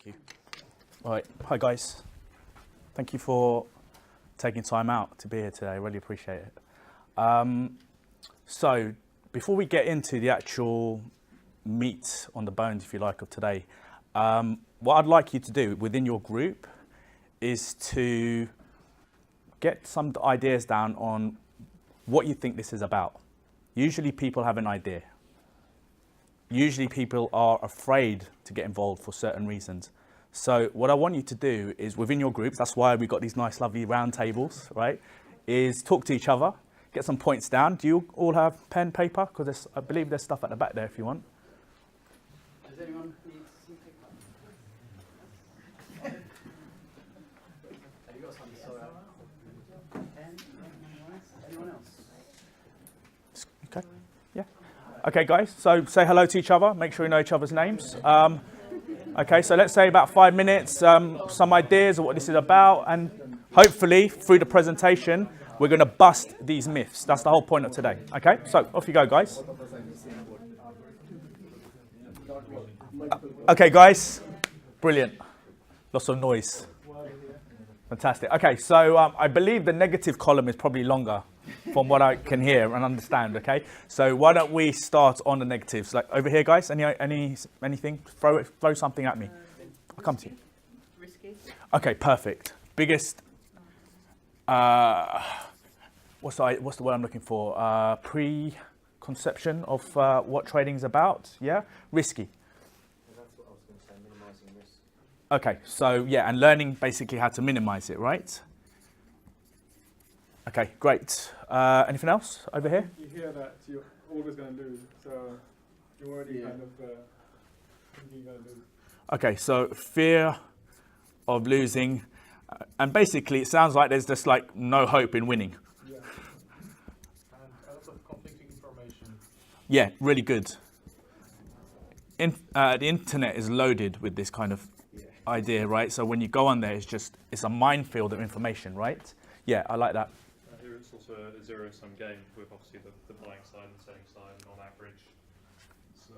Thank you. All right. Hi, guys. Thank you for taking time out to be here today. I really appreciate it. So before we get into the actual meat on the bones, if you like, of today, what I'd like you to do within your group is to get some ideas down on what you think this is about. Usually people have an idea. Usually people are afraid to get involved for certain reasons. So what I want you to do is within your groups, that's why we've got these nice lovely round tables, right, is talk to each other, get some points down. Do you all have pen, paper? Because I believe there's stuff at the back there if you want. Does anyone need some paper? Have you got some? Sorry. Pen? Anyone else? Okay. Yeah. Okay, guys. So say hello to each other. Make sure you know each other's names. Okay, so let's say about 5 minutes, some ideas of what this is about, and hopefully through the presentation, we're going to bust these myths. That's the whole point of today. Okay, so off you go, guys. Okay, guys. Brilliant. Lots of noise. Fantastic. Okay, so I believe the negative column is probably longer from what I can hear and understand, okay? So why don't we start on the negatives? Like over here, guys, anything? Throw something at me. I'll come to you. Risky. Okay, perfect. Biggest, what's the word I'm looking for? Preconception of what trading's about, yeah? Risky. That's what I was going to say, minimizing risk. Okay, so yeah, and learning basically how to minimize it, right? Okay, great. Anything else over here? You hear that you're always going to lose, so you're already kind of thinking you're going to lose. Okay, so fear of losing, and basically it sounds like there's just like no hope in winning. Yeah. And a lot of conflicting information. Yeah, really good. The internet is loaded with this kind of idea, right? So when you go on there, it's a minefield of information, right? Yeah, I like that. Here it's also a zero-sum game with obviously the buying side and selling side, and on average, it's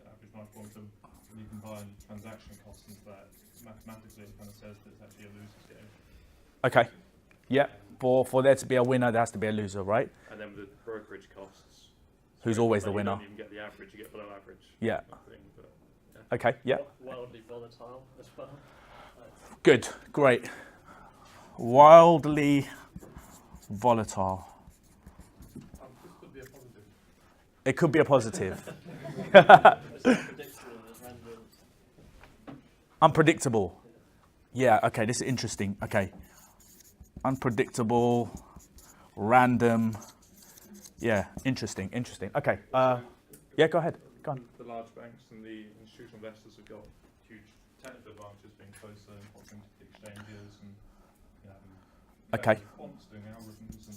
average market quantum. You can buy transaction costs into that. Mathematically, it kind of says that it's actually a loser's game. Okay. Yeah. For there to be a winner, there has to be a loser, right? And then with brokerage costs, Who's always the winner? You don't even get the average; you get below average. Yeah. Thing, but, yeah. Okay. Yeah. Wildly volatile as well. Good. Great. Wildly volatile. This could be a positive. It could be a positive. It's unpredictable and random. Unpredictable. Yeah, okay, this is interesting. Okay. Unpredictable, random. Yeah, interesting. Okay. Yeah, go ahead. Go on. The large banks and the institutional investors have got huge technical advantages being closer and proximity to the exchanges and Okay. quants doing algorithms and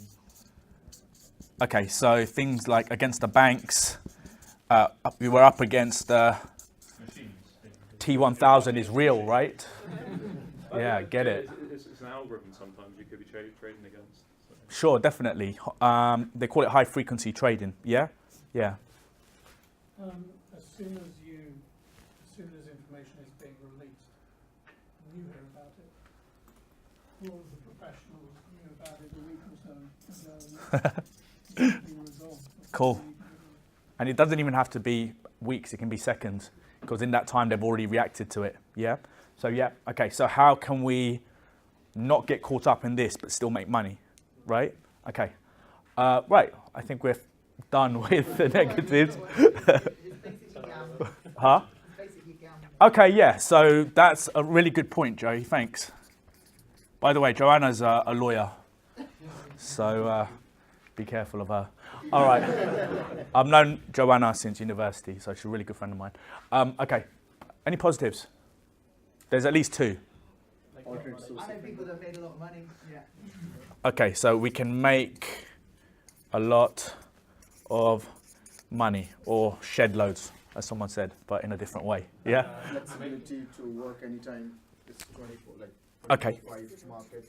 Okay, so things like against the banks, we were up against machines. T1000 is real, right? Yeah, get it. It's an algorithm sometimes you could be trading against. So. Sure, definitely. They call it high frequency trading. Yeah? Yeah. As soon as information is being released, you hear about it. All of the professionals knew about it a week or so ago. It's being resolved. Cool. And it doesn't even have to be weeks, it can be seconds, because in that time they've already reacted to it. Yeah? So yeah, okay, so how can we not get caught up in this but still make money? Right? Okay. Right, I think we're done with the negatives. Huh? Okay, yeah, so that's a really good point, Joey, thanks. By the way, Joanna's a lawyer, so be careful of her. All right, I've known Joanna since university, so she's a really good friend of mine. Okay, any positives? There's at least two. I know people that made a lot of money. Yeah. Okay, so we can make a lot of money or shed loads, as someone said, but in a different way. Yeah? Flexibility to work anytime. It's 24, like Okay. 25 market.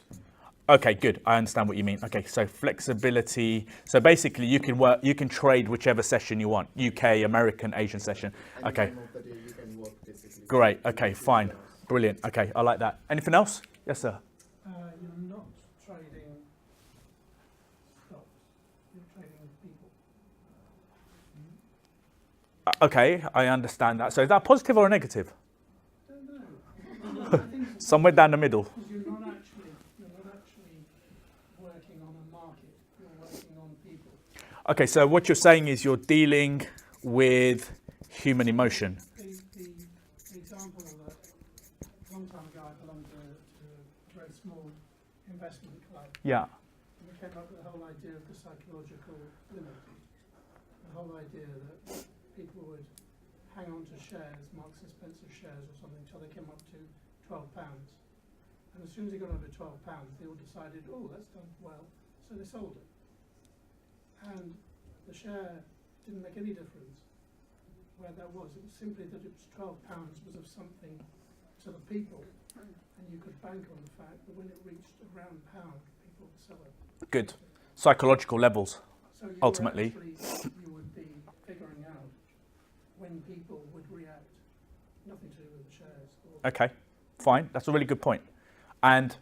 Okay, good. I understand what you mean. Okay, so flexibility. So basically, you can trade whichever session you want. UK, American, Asian session. Okay. Any time of the day you can work basically. Great. Okay, fine. Brilliant. Okay, I like that. Anything else? Yes, sir. You're not trading stocks, you're trading people. Okay, I understand that. So is that positive or a negative? Don't know. I think Somewhere down the middle. because you're not actually working on a market, you're working on people. Okay, so what you're saying is you're dealing with human emotion. The example that a long time ago I belonged to a very small investment club. Yeah. And we came up with the whole idea of the psychological limit. The whole idea that people would hang on to shares, Marks and Spencer shares or something, until they came up to £12. And as soon as they got over £12, they all decided, oh, that's done well, so they sold it. And the share didn't make any difference where that was. It was simply that it was £12 was of something to the people, and you could bank on the fact that when it reached around pound, people would sell it. Good. Psychological levels. So you Ultimately. you would be figuring out when people would react. Nothing to do with the shares. Or Okay, fine. That's a really good point. And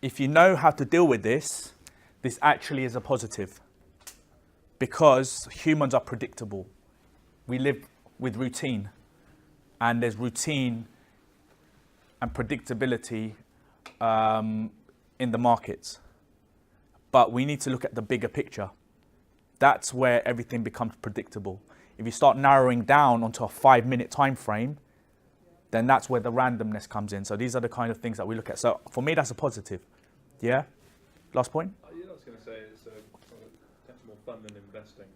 if you know how to deal with this, this actually is a positive. Because humans are predictable. We live with routine. And there's routine and predictability in the markets. But we need to look at the bigger picture. That's where everything becomes predictable. If you start narrowing down onto a 5-minute time frame, then that's where the randomness comes in. So these are the kind of things that we look at. So for me, that's a positive. Yeah? Last point? Yeah, I was going to say it's definitely more fun than investing.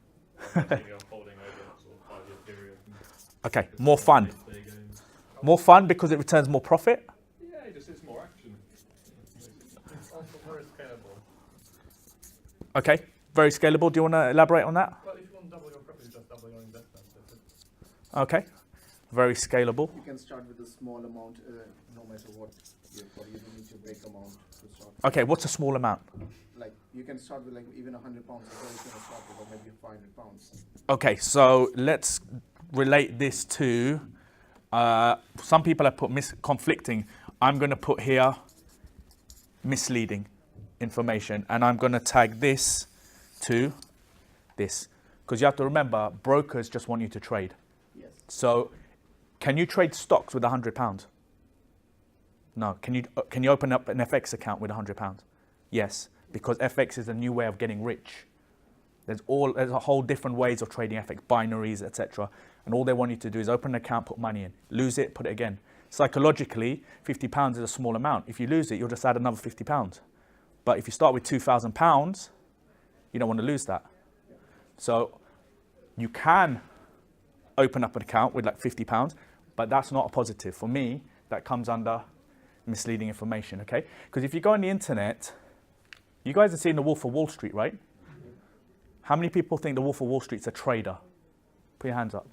You're holding over a sort of 5-year period. Okay, more fun. Day games. More fun because it returns more profit? Yeah, it's more action. It's also very scalable. Okay, very scalable. Do you want to elaborate on that? Well, if you want to double your profit, you just double your investment. That's it. Okay, very scalable. You can start with a small amount, no matter what. You don't need to break amount to start. Okay, what's a small amount? Like you can start with like even £100. So you can start with, or maybe £500. Okay, so let's relate this to, some people have put conflicting. I'm going to put here misleading information, and I'm going to tag this to this. Because you have to remember, brokers just want you to trade. Yes. So can you trade stocks with £100? No. Can you open up an FX account with £100? Yes, because FX is a new way of getting rich. There's a whole different ways of trading FX, binaries, etc. And all they want you to do is open an account, put money in, lose it, put it again. Psychologically, £50 is a small amount. If you lose it, you'll just add another £50. But if you start with £2,000, you don't want to lose that. So you can open up an account with like £50, but that's not a positive. For me, that comes under misleading information, okay? Because if you go on the internet, you guys have seen The Wolf of Wall Street, right? How many people think The Wolf of Wall Street's a trader? Put your hands up.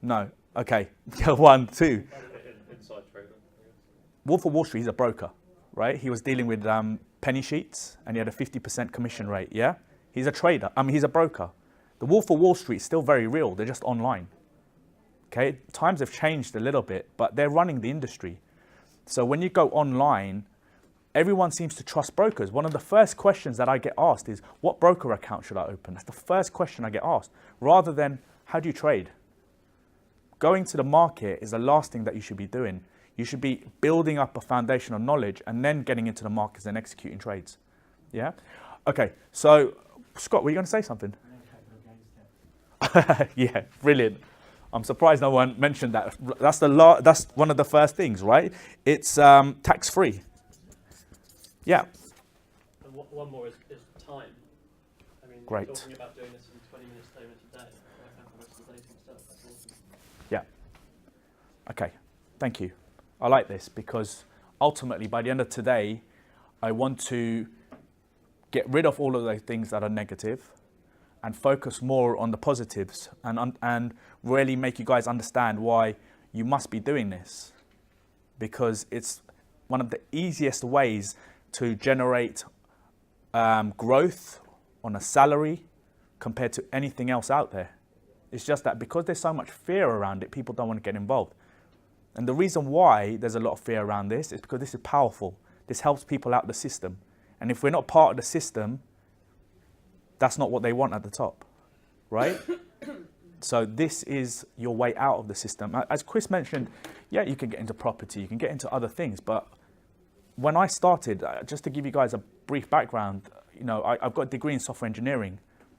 No. Okay. 1, 2. Inside trader, I guess. Wolf of Wall Street, he's a broker, right? He was dealing with penny sheets and he had a 50% commission rate, yeah? He's a trader. He's a broker. The Wolf of Wall Street is still very real. They're just online. Okay? Times have changed a little bit, but they're running the industry. So when you go online, everyone seems to trust brokers. One of the first questions that I get asked is, what broker account should I open? That's the first question I get asked, rather than, how do you trade? Going to the market is the last thing that you should be doing. You should be building up a foundation of knowledge and then getting into the markets and executing trades. Yeah? Okay, so Scott, were you going to say something? Yeah, brilliant. I'm surprised no one mentioned that. That's one of the first things, right? It's tax-free. Yeah. And one more is time. I mean, Great. you're talking about doing this in 20 minutes, 30 minutes a day. Work out the rest of the day to yourself. That's awesome. Yeah. Okay. Thank you. I like this because ultimately, by the end of today, I want to get rid of all of those things that are negative and focus more on the positives and really make you guys understand why you must be doing this, because it's one of the easiest ways to generate growth on a salary compared to anything else out there. It's just that because there's so much fear around it, people don't want to get involved. And the reason why there's a lot of fear around this is because this is powerful. This helps people out the system. And if we're not part of the system, that's not what they want at the top, right? So this is your way out of the system. As Chris mentioned, yeah, you can get into property, you can get into other things. But when I started, just to give you guys a brief background, you know, I've got a degree in software engineering.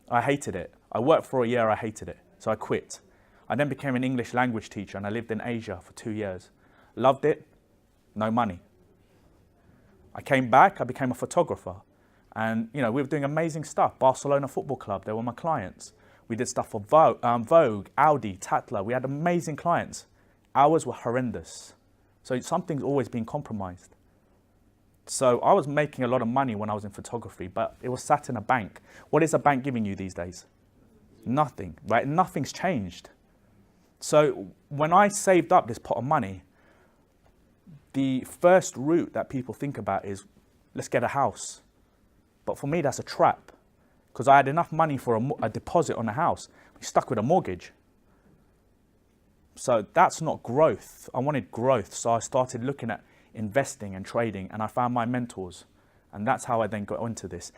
I hated it. I worked for a year, I hated it. So I quit. I then became an English language teacher and I lived in Asia for 2 years. Loved it, no money. I came back, I became a photographer. And, you know, we were doing amazing stuff. Barcelona Football Club, they were my clients. We did stuff for Vogue, Audi, Tatler. We had amazing clients. Ours were horrendous. So something's always been compromised. So I was making a lot of money when I was in photography, but it was sat in a bank. What is a bank giving you these days? Nothing, right? Nothing's changed. So when I saved up this pot of money, the first route that people think about is, let's get a house. But for me, that's a trap, because I had enough money for a deposit on a house. I'm stuck with a mortgage. So that's not growth. I wanted growth, so I started looking at investing and trading, and I found my mentors. And that's how I then got into this.